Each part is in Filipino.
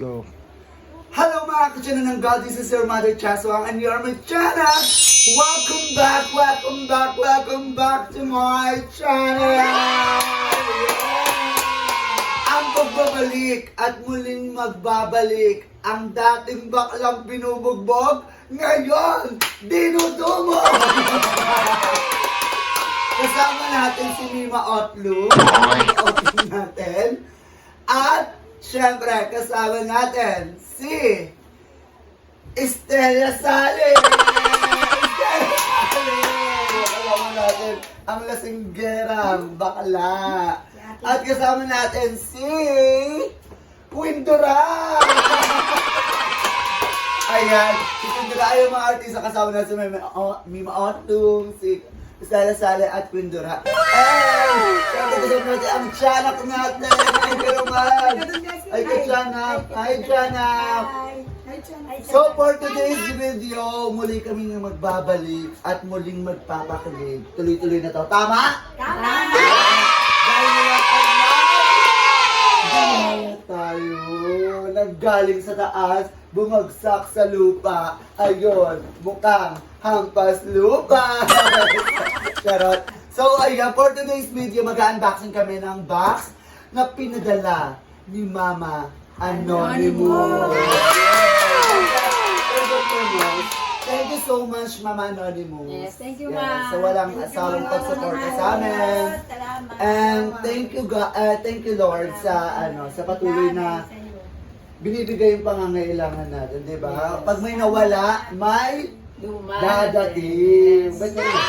Go. Hello mga kachana ng God, this is your Mother Chaswang and you are my channel! Welcome back to my channel! Ang pagbabalik at muling magbabalik ang dating baklang binubugbog, ngayon, dinudumo! Kasama natin si Mima Otlu, open natin, at siyempre, kasama natin si Estella Sale! Estella Sale! Kasama natin ang lasinggerang bakla. At kasama natin si Queen Dora! Ayan, si Queen Dora ay yung mga artista kasama natin si Mima Otlum, si Estella Sale at Queen Dora. Ay! Siyempre kasama natin ang tiyanak natin! Ay, karuman! Ay, ka-tiyanak! Hi, tiyanak! So, for today's video, muli kami nga magbabalik at muling magpapakilig. Tuloy-tuloy na to. Tama? Tama! Dahil nila tayo. Naggaling sa taas, bumagsak sa lupa. Ayun, mukhang hampas lupa. Charot. So, ayan, for today's video, mag-unboxing kami ng box na pinadala ni Mama Anonymous. Thank you so much, Mama Anonymous. Yes, thank you, Ma. So, walang asawang pagsuporta sa amin. Salamat. And thank you Lord sa sa patuloy na binibigay yung pangangailangan natin, di ba? Pag may nawala, may dadating. Ba't na yun?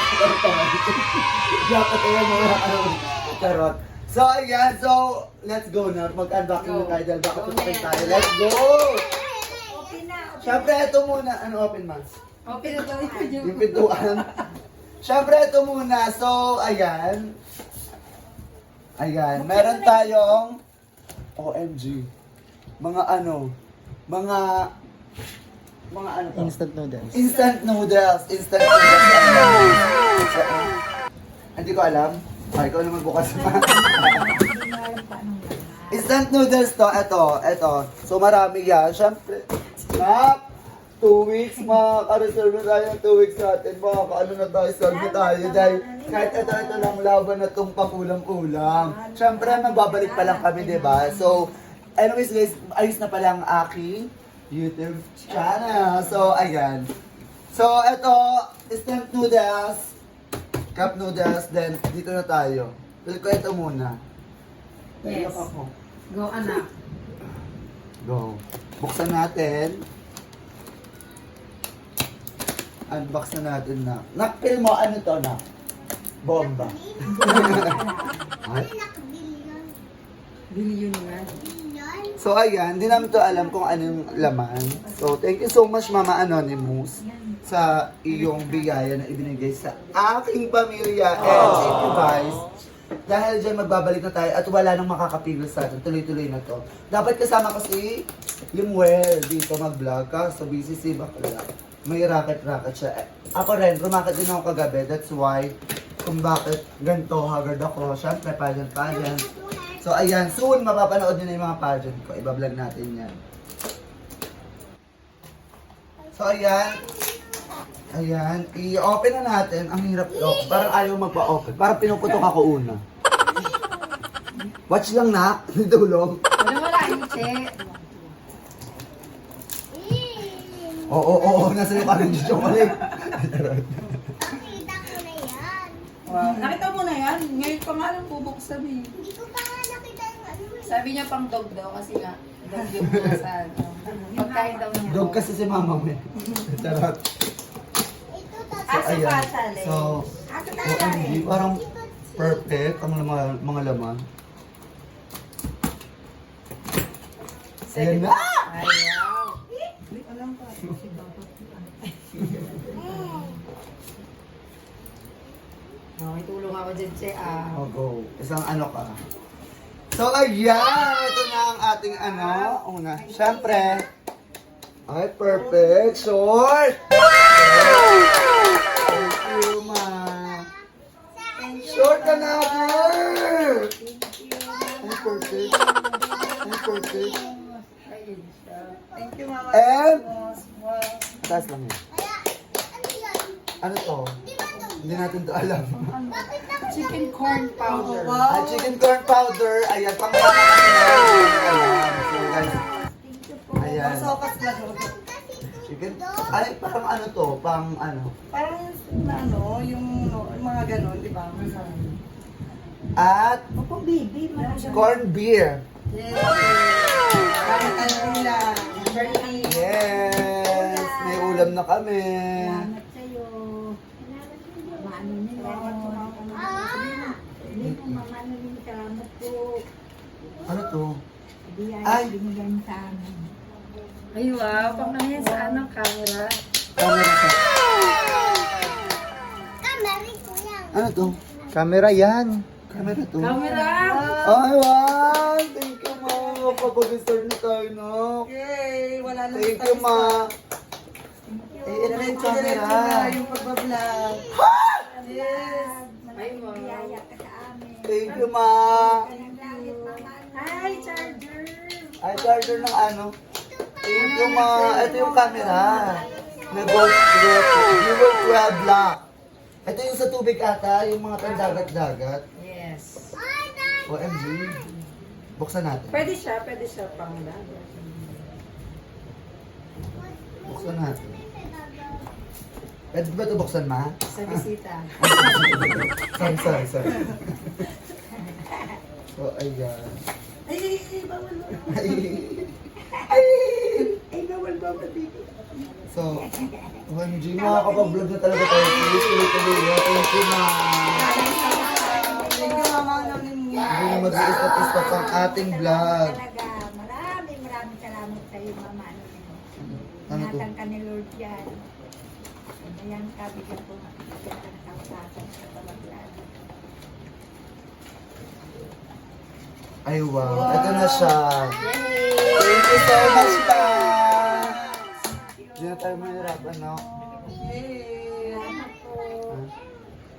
Dapat ayan mo karot. So, ayan. So, let's go na. Mag-unboxing na tayo dahil baka tutukin tayo. Let's go! Open na. Siyempre, ito muna. Ano open, ma? Open na daw yun. Yung pintuan. Siyempre, ito muna. So, ayan. Ayan. Meron tayong OMG. Mga ano to? Instant noodles. Instant noodles. Instant noodles. Hindi ko alam. Ay, ikaw naman bukas pa. Instant noodles to. Ito. So, marami yan. Siyempre, 2 weeks, makaka-reserve na tayo ng 2 weeks natin. Makaka-ano na tayo, serve na tayo. Dahil kahit ito lang laban na itong pangulam-ulam. Siyempre, magbabalik pa lang kami, diba? So, anyways guys, ayos na pala ang aking YouTube channel. So, ayan. So, ito, instant noodles, cup noodles, then dito na tayo. Pili ko ito muna. Yes. Naiyak ako. Go, anak. Go. Buksan natin. Unbox na natin na. Nakpil mo, ano to na? Bomba. Ay. Billion nga. So ayan, di namin to alam kung anong laman. So thank you so much Mama Anonymous sa iyong biyaya na ibinigay sa aking pamilya. And thank you guys. Dahil dyan magbabalik na tayo at wala nang makakapigil sa atin. Tuloy-tuloy na to. Dapat kasama kasi yung dito mag-vlog ka. So busy si bakla. May racket siya. Ako rin, rumakit din ako kagabi. That's why kung bakit ganito haggard ako. Siyempre, pageant. So, ayan. Soon, mapapanood nyo na yung mga pageant ko. Ibablog natin yan. So, ayan. Ayan. I-open na natin. Ang hirap to. Parang ayaw magpa-open. Parang pinuputok ako una. Watch lang na. Nidulog. Wala, hindi. Oo. Nasa yung parang chocolate. Nakita ko na yan. Nakita mo na yan? Ngayon pa nga lang bubuksan eh. Hindi ko pa nga nakita yung ano eh. Sabi niya pang dog daw kasi nga dog yung buksan. Pagkain daw niya. Dog kasi si mama mo. Charot. Ito tapos. Aso Ayan. pa, Sally. So, OMG, parang perfect ang mga laman. Ayan na! Ay, wow. May tulong ako dyan, Che. Oh, go. Isang ano ka. So, ayan! Ito na ang ating una. Siyempre, ay, perfect. Short! Thank you, ma. Short ka na, girl! Ay, perfect. Ay, perfect. Thank you, Mama. And, Wow. taas lang yun. Kaya, ano yun? Ano to? Di ba ito? Hindi natin to alam. Bakit ako Chicken corn powder. Ah, chicken corn powder. Ayan, pang mga kasi alam. So guys, ayan. Sopas na to. Chicken, ay, parang ano to? Pang ano? Parang na ano, yung mga ganon, di ba? At Opo, baby. Meron siya. corn beer. Yes. Para kanila. Bernie. Yes! May ulam na kami. Salamat sa'yo. Maano nila. Ah! Hindi mo mamano nila. Salamat po. Ano to? Hindi Ay. ay binigyan sa amin. Ay, wow. Pangnahin sa anong camera. Camera sa. Kamari ko yan. Ano to? Camera yan. Camera to. Camera! Ay, wow! Thank you, ma. Kapag-start na tayo, no? Yay! Wala na Thank you, ma. Eh, ito yung camera. na yung pagbablog. Yes. Ay, wow. Biyaya ka sa amin. Thank you, ma. Ang langit, mama. Ay, charger! Ay, charger ng ano? Thank you, ma. Ito yung camera. Na Google 12 Black. Ito yung sa tubig ata, yung mga pandagat-dagat. Yes. OMG. Buksan natin. Pwede siya pang dagat. Buksan natin. Pwede ba ito buksan, ma? Sa bisita. Sorry. So, ayan. Ay, bawal mo. Ay, bawal dito. So, OMG, makakapag-vlog na talaga tayo. Tuloy-tuloy. Thank you, ma. Thank you, Mama. Namin mo. Hindi na mag-i-stop ang ating vlog. Talaga, maraming salamat sa iyo, Mama. Ano to? Ingatan ka ni Lord yan. Ayan ka, bigyan ko bigyan ka ng kautasan sa pamaglan. Ay, wow. Ito na siya. Thank you so much, pa. Hindi na tayo mahirapan, no? Yay! Salamat po.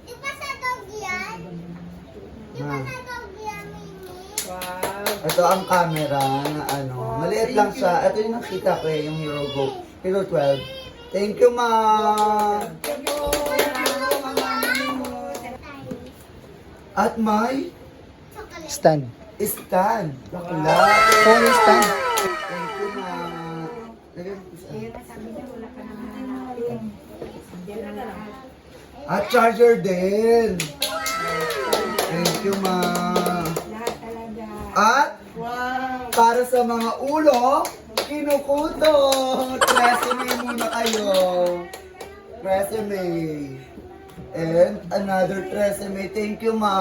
Di ba sa dog yan? Di ba Ha? sa dog yan, Mimi? Wow. Ito ang camera na ano. Maliit lang siya. Ito yung nakita ko eh, yung Hero 12. Thank you, ma. Thank you, Mama. Namin mo. At may Chocolate. stand. Bakla. Phone stand. Thank you, ma. Lagyan mo sa- Ayun na sabi niya, wala ka nang hanapin. Diyan na lahat. At charger din. Thank you, ma. Lahat talaga. At Wow. para sa mga ulo, kinukuto. Resume muna kayo. Resume. And another resume. Thank you, ma.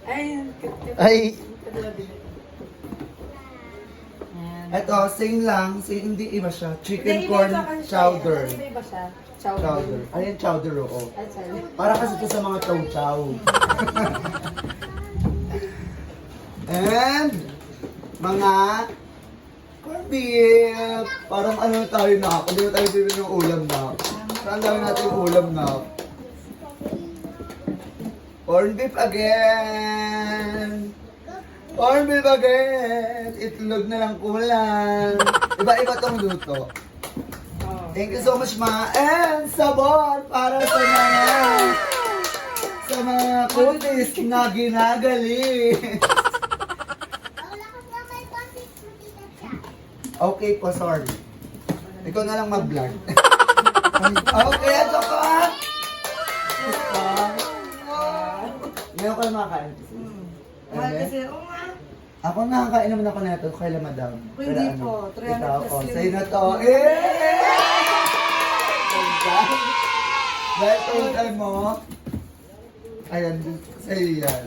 Ay, Ay, Ito, sing lang. Sing, hindi iba siya. Chicken Hindi, corn iba kasi siya. chowder. Ano ba siya? Chowder. Ayan, chowder, oo. Ay, sorry. Para kasi ito sa mga chow-chow. And, mga corned beef. Parang ano tayo na. Hindi na tayo bibili ng ulam na. Saan dami natin yung ulam na? Corned beef again. Corned beef again. Itlog na lang kulang. Iba-iba tong luto. Oh. Thank you so much, ma. And sabon para sa mga kutis na ginagaling. Wala kang gamay ko, sis. Makita siya. Okay po, sorry. Ikaw na lang mag-vlog. Okay, ito ka. Ngayon kayo makakain. Mahal kasi, oo nga. Ako nakakain naman ako na ito. Kaila madam. Uy, hindi Kaila po. 300 Ikaw, plus oh, yun. sa'yo na to. Eh! Dahil total mo, ayan, sa'yo yan.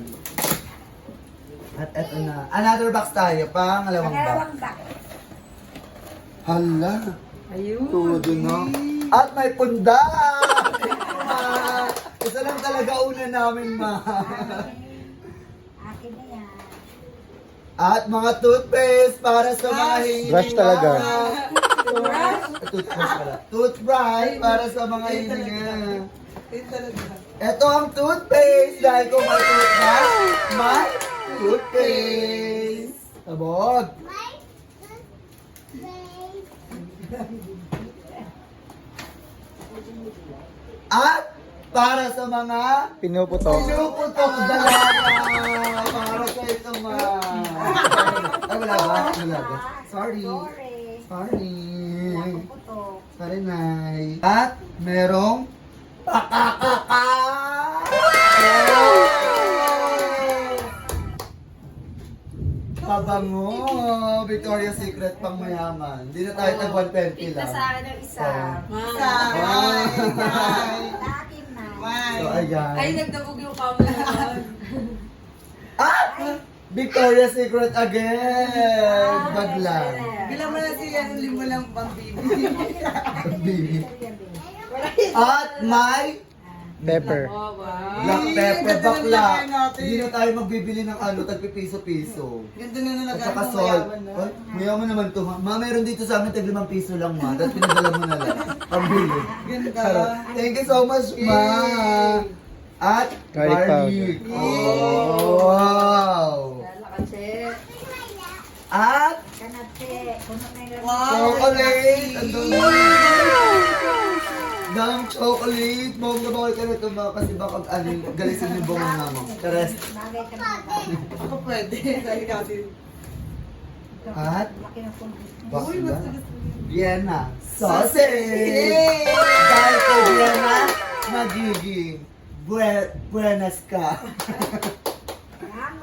At eto na. Another box tayo. Pangalawang box. Pangalawang back. Hala. Ayun. Todo na. At may punda! Ma! Isa lang talaga una namin, ma. Akin na yan. At mga toothpaste para sa mga hindi Brush talaga. Toothbrush? Toothbrush pala. Toothbrush para sa mga hindi nga. Ayun talaga. Ito ang toothpaste dahil kung may toothbrush, may toothpaste. Tabog. My babe. At para sa mga Pinuputok. pinuputok dalaga. Para sa ito mga... Ay, wala ba? Wala ba? Sorry. Sorry. Sorry. Putok. Sorry, Nay. At merong pakakaka! Pabango! Victoria's Secret pang mayaman. Hindi na tayo tag 120 Tignan lang. sa akin ng isa. Sa akin na. So, ayan. Ay, nagdabog yung camera. At Victoria's Secret again! Baglang. Bilang mo na siya, limo lang pang bibi. Bibi. At may Pepper. Oh, wow. black pepper bakla. Hindi na tayo magbibili ng ano, tagpipiso-piso. Ganda na At nalagay saka salt. Ay, mayaman naman to, ma. Ma, meron dito sa amin tag 5 piso lang, ma. Tapos pinadala mo na lang. Pambili. Ganda. Thank you so much, ma. At Garlic garlic. Oh, wow. Lalakatse. At Kanate. Puno na yung chocolate. Ang dami. Dam chocolate. Bawang na bawal ka na ito, ma. Kasi baka ano, galisin yung bunga mo. Teres. bagay ka na ba? Ako pwede. Dahil kasi. At Laki na puno. bakla. Vienna sausage. Dahil kay Vienna, magiging buenas ka. Tama.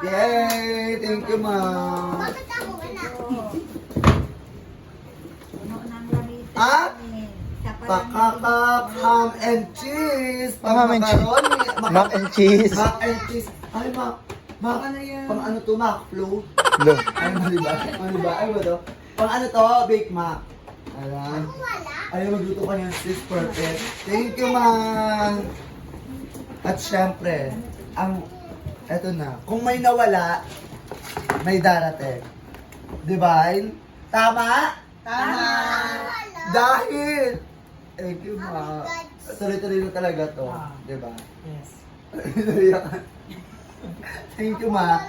Yay! Thank you, ma. Bakit ako anak? Puno ng lamita. At namin. Sa pakakak, ham and cheese. Ham and cheese. Macaroni. Mac and cheese. Mac and cheese. Ay, Ano yan? pang ano to, mac flu. Lo. Ay, mali ba? Mali ba? Ay, ba to? Pang ano to, Bake Mac. Ayan. Wala. Ay, magluto ka ng sis perfect. Thank you, ma. At syempre, eto na. Kung may nawala, may darating. Divine? Tama? Tama. Dahil, thank you, ma. Tuloy-tuloy na talaga to. Diba? Yes. Thank you, ma.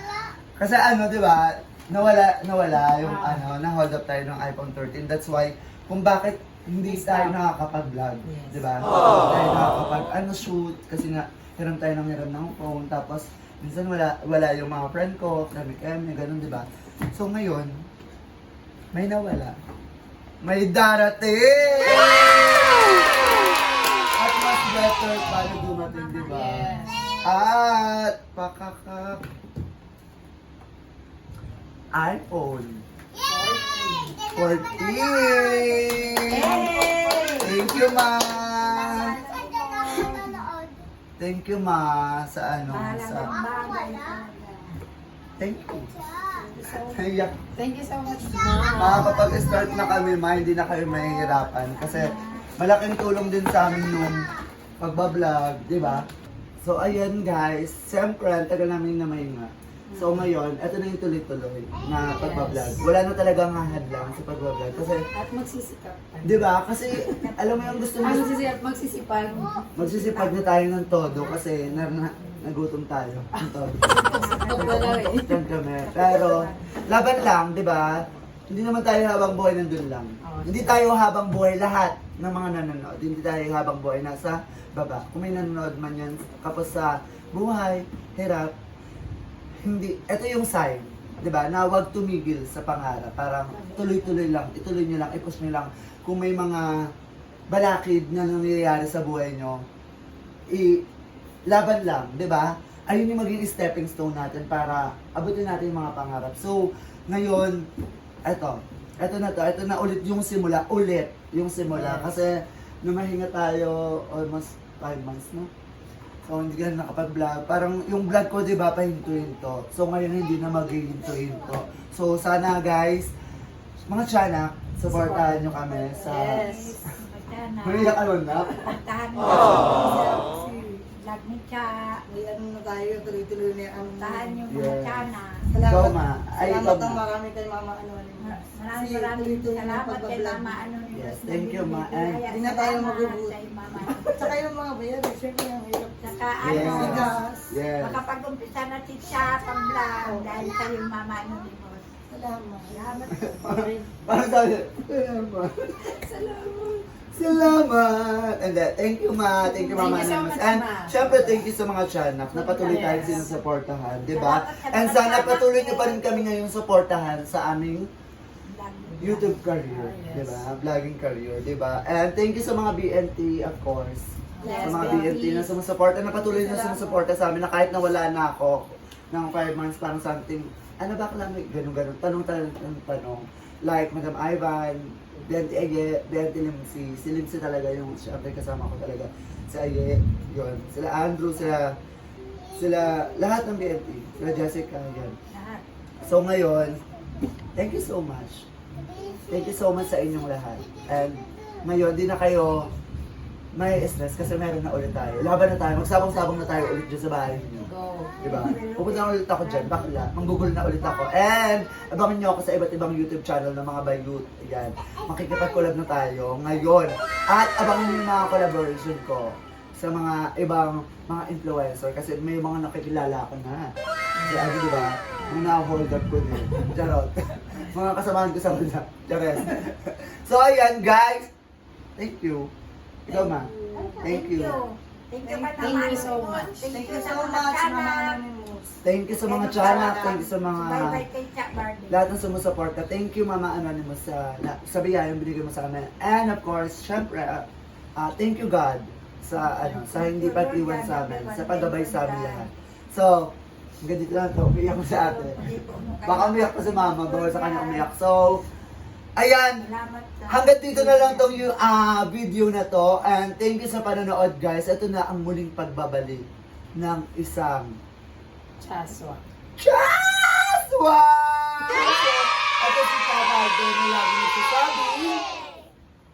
Kasi ano, di ba, nawala yung ano, na-hold up tayo ng iPhone 13. That's why, kung bakit hindi tayo nakakapag-vlog, Yes. di ba? Tayo nakakapag-shoot, kasi nga, hiram tayo ng phone, tapos, minsan wala yung mga friend ko, kami, ganun, di ba? So, ngayon, may nawala. May darating! At mas better paano dumating, di ba? Yes. At pakakak iPhone 14. Thank you, ma. Thank you, ma, sa ano, sa... Thank you. Iyak. Thank you so much, Makakapag-start na kami, ma, hindi na kayo mahihirapan. Kasi malaking tulong din sa amin yung pagbablog, di ba? So, ayan guys. Siyempre, ang tagal namin na mahinga. So, ngayon, ito na yung tuloy-tuloy na pagbablog. Wala na talagang hahadlang sa pagbablog. Kasi, At magsisikap. di ba? Kasi, alam mo yung gusto mo, Magsisipag. magsisipag na tayo ng todo kasi nagutom tayo. Ng todo. Wala eh. Yan kami. Pero, laban lang, di ba? Hindi naman tayo habang buhay nandun lang. Hindi tayo habang buhay lahat ng mga nanonood. Hindi tayo habang buhay nasa baba. Kung may nanonood man yan, kapos sa buhay, hirap, hindi, ito yung sign, di ba, na huwag tumigil sa pangarap. Parang tuloy-tuloy lang, ituloy nyo lang, i-push nyo lang. Kung may mga balakid na nangyayari sa buhay nyo, laban lang, di ba? Ayun yung maging stepping stone natin para abutin natin yung mga pangarap. So, ngayon, ito na ulit yung simula, kasi numahinga tayo almost 5 months, no? So, hindi ka na nakapag-vlog. Parang yung vlog ko, di ba, pahinto-hinto. So, ngayon hindi na maghihinto-hinto. So, sana guys, mga tiyanak, supportahan nyo kami sa... Yes. May iyak ano na? Puntahan mo. Vlog ni Cha. May ano na tayo, tuloy-tuloy na ang Puntahan yung mga Yes. Chana. Ikaw, ma. Ay, Salamat ikaw, ang ma. marami kay Mama Anonymous. Maraming salamat kay Mama Anonymous. Yes, thank you, Ma. And hindi na tayo magugutom. Kay Mama. Tsaka yung mga bayan, syempre ang hirap. Saka Yes. ano, Yes. makapag-umpisa na si Cha pang vlog dahil sa yung Mama Anonymous. Salamat po. Parang sabi, salamat. Salamat! And then, thank you, Ma. Thank you, Mama Thank you so Anonymous. much, And, Ma. syempre, thank you sa mga tiyanak na patuloy tayo Yes. sinusuportahan, di ba? And sana patuloy niyo pa rin kami ngayon suportahan sa aming YouTube career, Yes. di ba? Vlogging career, di ba? And thank you sa mga BNT, of course. Yes, Sa mga BNT. BNT na sumusuporta, na patuloy na sumusuporta sa amin na kahit nawala na ako ng 5 months, parang something, ano ba lang, ganun-ganun, tanong. Like, Madam Ivan, BNT Aye, BNT Limsi. Si Limsi talaga yung, syempre kasama ko talaga. Si Aye, yun. Sila Andrew, sila lahat ng BNT. Sila Jessica, yan. Lahat. So ngayon, thank you so much. Thank you so much sa inyong lahat. And ngayon, di na kayo may stress kasi meron na ulit tayo. Laban na tayo, magsabong-sabong na tayo ulit dyan sa bahay niyo. Go. Diba? Pupunta na ulit ako dyan, bakla. Manggugol na ulit ako. And abangan nyo ako sa iba't ibang YouTube channel ng mga bayut. Ayan. Makikipag-collab na tayo ngayon. At abangan nyo yung mga collaboration ko sa mga ibang mga influencer kasi may mga nakikilala ako na. Si Agi, diba? Mga na-hold up ko din. Charot. Mga kasamahan ko sa wala. Charot. So ayan guys. Thank you. Ikaw, Ma. Thank you. Thank you, Thank you so much. Thank you so much, Mama Anonymous. Thank you sa mga tiyanak. Thank you sa mga Bye-bye kay Chuck Barbie. lahat ng sumusuporta. Thank you, Mama Anonymous, sa biyayang binigay mo sa amin. And of course, syempre, thank you God sa hindi pag-iwan sa amin, sa paggabay sa amin lahat. So, hanggang dito lang ito. Umiyak ko sa ate. Baka umiyak pa si Mama, bawal sa kanya umiyak. So, ayan. Salamat sa... Hanggang dito na lang tong video na to. And thank you sa panonood, guys. Ito na ang muling pagbabalik ng isang Chaswa. Chaswa! Ito si Tabago na lagi nagsasabi.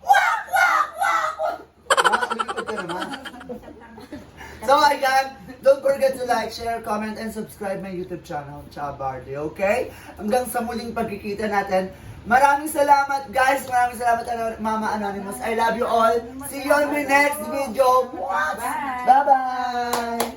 Wak! Wak! Wak! Wak! Lumipad ka naman. So ayan, don't forget to like, share, comment, and subscribe my YouTube channel, Chabarde, okay? Hanggang sa muling pagkikita natin. Maraming salamat guys, maraming salamat Mama Anonymous. I love you all. See you on my next video. Bye-bye!